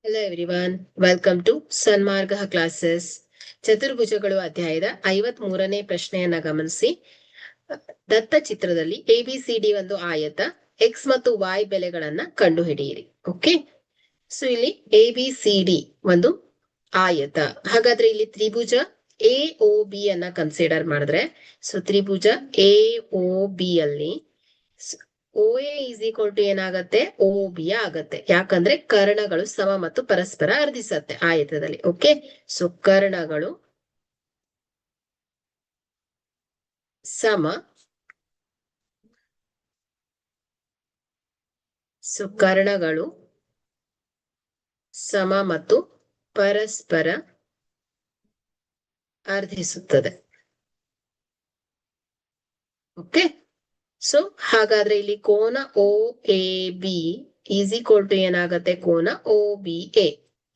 Hello everyone, welcome to Sanmarga classes. ಚತುರ್ಭುಜಗಳು ಅಧ್ಯಾಯದ 53ನೇ ಪ್ರಶ್ನೆಯನ್ನ ಗಮನಿಸಿ. ದತ್ತ ಚಿತ್ರದಲ್ಲಿ ABCD ಒಂದು ಆಯತ, X ಮತ್ತು Y ಬೆಲೆಗಳನ್ನ ಕಂಡುಹಿಡಿಯಿರಿ. ಓಕೆ, ಸೊ ಇಲ್ಲಿ ABCD ಒಂದು ಆಯತ. ಹಾಗಾದ್ರೆ ಇಲ್ಲಿ ತ್ರಿಭುಜ AOB ಅನ್ನ ಕನ್ಸಿಡರ್ ಮಾಡಿದ್ರೆ, ಸೊ ತ್ರಿಭುಜ AOB ಅಲ್ಲಿ OA ಈಸ್ ಈಕ್ವಲ್ ಟು ಏನಾಗತ್ತೆ, OB ಆಗತ್ತೆ. ಯಾಕಂದ್ರೆ ಕರ್ಣಗಳು ಸಮ ಮತ್ತು ಪರಸ್ಪರ ಅರ್ಧಿಸತ್ತೆ ಆಯತದಲ್ಲಿ. ಓಕೆ, ಸೊ ಕರ್ಣಗಳು ಸಮ, ಸೊ ಕರ್ಣಗಳು ಸಮ ಮತ್ತು ಪರಸ್ಪರ ಅರ್ಧಿಸುತ್ತದೆ. ಓಕೆ, ಸೊ ಹಾಗಾದ್ರೆ ಇಲ್ಲಿ ಕೋನ OAB ಈಸ್ ಈಕ್ವಲ್ ಟು ಏನಾಗತ್ತೆ, ಕೋನ OBA.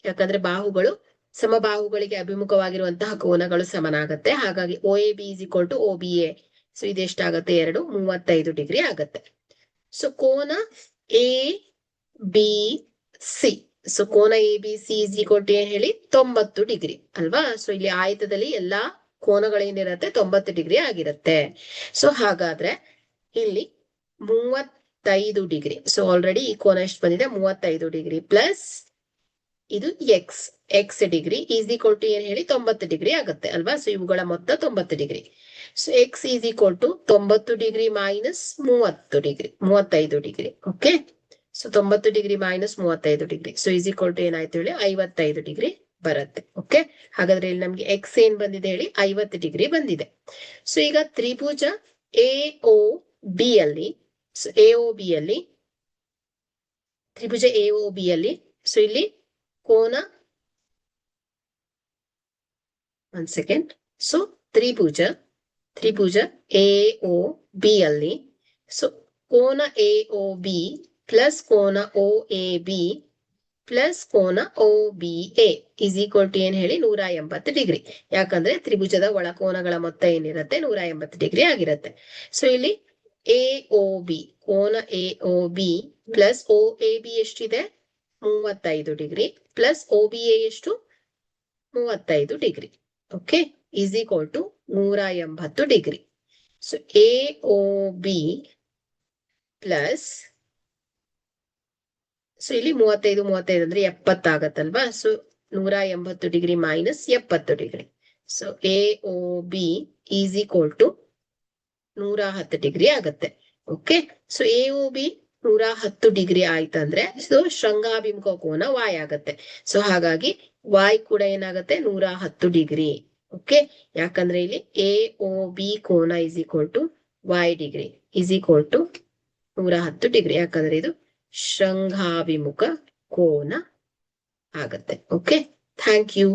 ಯಾಕಂದ್ರೆ ಬಾಹುಗಳು ಸಮಬಾಹುಗಳಿಗೆ ಅಭಿಮುಖವಾಗಿರುವಂತಹ ಕೋನಗಳು ಸಮನಾಗತ್ತೆ. ಹಾಗಾಗಿ OAB is equal to OBA. So ಇದೆಷ್ಟಾಗತ್ತೆ, 35 ಡಿಗ್ರಿ ಆಗತ್ತೆ. ಸೊ ಕೋನ ABC, ಸೊ ಕೋನ ABC ಈಸ್ ಈಕ್ವಲ್ ಟು ಏನ್ ಹೇಳಿ, 90 ಡಿಗ್ರಿ ಅಲ್ವಾ. ಸೊ ಇಲ್ಲಿ ಆಯತದಲ್ಲಿ ಎಲ್ಲಾ ಕೋನಗಳೇನಿರತ್ತೆ 90 ಡಿಗ್ರಿ ಆಗಿರುತ್ತೆ. ಸೊ ಹಾಗಾದ್ರೆ ಇಲ್ಲಿ 35 ಡಿಗ್ರಿ. ಸೊ ಆಲ್ರೆಡಿ ಈ ಕೋನ ಎಷ್ಟು ಬಂದಿದೆ, 35 ಡಿಗ್ರಿ ಪ್ಲಸ್ ಇದು x degree is equal to ಏನ್ ಹೇಳಿ, 90 ಡಿಗ್ರಿ ಆಗುತ್ತೆ ಅಲ್ವಾ. ಸೊ ಇವುಗಳ ಮೊತ್ತ 90 degree. So x is equal to 90 degree minus 30 degree, 35 degree. Okay, so 90 degree minus 35 degree, so is equal to ಏನಾಯ್ತು ಹೇಳಿ, 55 ಡಿಗ್ರಿ ಬರುತ್ತೆ. ಓಕೆ, ಹಾಗಾದ್ರೆ ಇಲ್ಲಿ ನಮ್ಗೆ ಎಕ್ಸ್ ಏನ್ ಬಂದಿದೆ ಹೇಳಿ, 50 ಡಿಗ್ರಿ ಬಂದಿದೆ. ಸೊ ಈಗ ತ್ರಿಭುಜ AOB ಅಲ್ಲಿ, ಸೊ AOB ಅಲ್ಲಿ ತ್ರಿಭುಜ AOB ಅಲ್ಲಿ, ಸೊ ಇಲ್ಲಿ ಕೋನ, ಒಂದ್ ಸೆಕೆಂಡ್, ಸೊ ತ್ರಿಭುಜ AOB ಅಲ್ಲಿ, ಸೊ ಕೋನ AOB ಪ್ಲಸ್ ಕೋನ OAB ಪ್ಲಸ್ ಕೋನ OBA ಈಸ್ ಈಕ್ವಲ್ ಟು ಏನ್ ಹೇಳಿ, 180 ಡಿಗ್ರಿ. ಯಾಕಂದ್ರೆ ತ್ರಿಭುಜದ ಒಳಕೋನಗಳ ಮೊತ್ತ ಏನಿರುತ್ತೆ 180 ಡಿಗ್ರಿ ಆಗಿರುತ್ತೆ. ಸೊ ಇಲ್ಲಿ AOB, ಕೋನ AOB ಪ್ಲಸ್ OAB ಎಷ್ಟಿದೆ, 35 ಡಿಗ್ರಿ ಪ್ಲಸ್ OBA ಎಷ್ಟು, 35 degree. Okay, is equal to 180 degree. So AOB plus, so ಇಲ್ಲಿ 35 ಅಂದ್ರೆ 70 ಆಗತ್ತಲ್ವಾ. So 180 degree minus 70 degree. So AOB is equal to 110 degree ಆಗತ್ತೆ. ಓಕೆ, ಸೊ AOB 110 ಡಿಗ್ರಿ ಆಯ್ತಂದ್ರೆ so ಶೃಂಗಾಭಿಮುಖ ಕೋನ Y ಆಗತ್ತೆ. ಸೊ ಹಾಗಾಗಿ Y ಕೂಡ ಏನಾಗತ್ತೆ, 110 ಡಿಗ್ರಿ. ಓಕೆ, ಯಾಕಂದ್ರೆ ಇಲ್ಲಿ AOB ಕೋನ is equal to Y degree is equal to 110 degree. ಯಾಕಂದ್ರೆ ಇದು ಶೃಂಗಾಭಿಮುಖ ಕೋನ ಆಗತ್ತೆ. Okay, thank you.